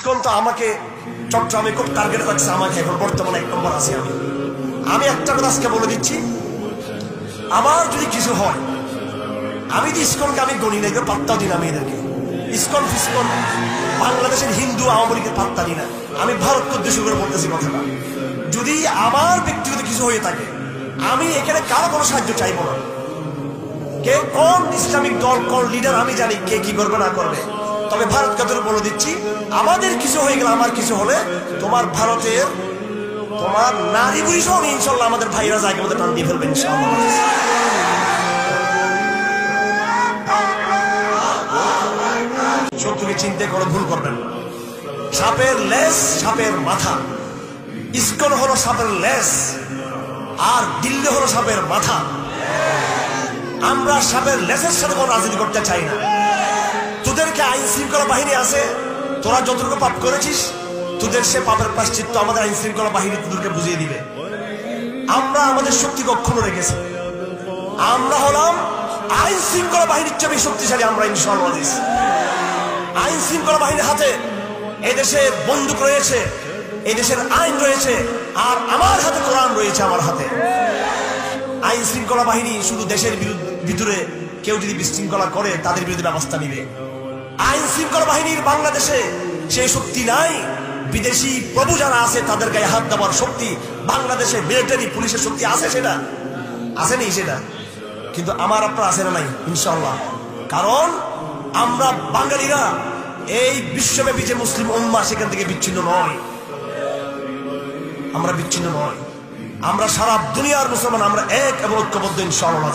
ISKCON তো আমাকে চট্টগ্রামে খুব টার্গেটে রাখছে, আমাকে এখন বর্তমানে 1 নম্বর আছি আমি একটা কথা আজকে বলে দিচ্ছি, আমার যদি কিছু হয়, আমি তো ইসকনকে আমি গণি না, পাত্তাও দিই না আমি এদেরকে। ইসকন ফিসকন বাংলাদেশের হিন্দু আওয়ামী লীগের পাত্তা দিই না। আমি ভারতকে উদ্দেশ্য করে বলতেছি কথাটা, যদি আমার ব্যক্তিগত কিছু হয়ে থাকে আমি এখানে কারো কোনো সাহায্য চাইবো না। কে কোন ইসলামিক দল কোন লিডার আমি জানি কে কি করবে না করবে, তবে ভারতকে তোর বলে দিচ্ছি, আমাদের কিছু হয়ে গেলে, আমার কিছু হলে তোমার ভারতের তোমার নারী পুরুষ ইনশাল্লাহ আমাদের ভাইরা জায়গা মধ্যে টান দিয়ে ফেলবেন ইনশাল্লাহ। শত্রুকে চিন্তা করে ভুল করবেন। সাপের লেজ সাপের মাথা, ইসকন হলো সাপের লেজ আর দিল্লি হলো সাপের মাথা। আমরা সাপের লেজের সাথে কোনো রাজনীতি করতে চাই না। তোদেরকে আইন শৃঙ্খলা বাহিনী আছে, তোরা যতটুকু পাপ করেছিস তোদের সে পাপের প্রায়শ্চিত্ত আমাদের আইন শৃঙ্খলা বাহিনী তোদেরকে বুঝিয়ে দিবে। আমরা আমাদের শক্তি কখনো রেখেছি, আমরা হলাম আইন শৃঙ্খলা বাহিনীর চেয়ে শক্তিশালী। আমরা ইনশাআল্লাহ আইন শৃঙ্খলা বাহিনীর হাতে এদেশে বন্দুক রয়েছে, এই দেশের আইন রয়েছে, আর আমার হাতে কোরআন রয়েছে। আমার হাতে আইন শৃঙ্খলা বাহিনী শুধু দেশের ভিতরে কেউ যদি বিশৃঙ্খলা করে তাদের বিরুদ্ধে ব্যবস্থা নিবে। আইন শৃঙ্খলা বাহিনীর বাংলাদেশে সেই শক্তি নাই। বিদেশি প্রভু যারা আছে তাদের গায়ে হাত দেওয়ার শক্তি বাংলাদেশে মিলিটারি পুলিশের শক্তি আছে, সেটা আসেনি সেটা, কিন্তু আমার আপনার আছে না নাই ইনশাআল্লাহ। কারণ আমরা বাঙালিরা এই বিশ্বব্যাপী যে মুসলিম উম্মাহ সেখান থেকে বিচ্ছিন্ন নয়, আমরা বিচ্ছিন্ন নয়, আমরা সারা দুনিয়ার মুসলমান, আমরা এক এবং ঐক্যবদ্ধ ইনশাআল্লাহ।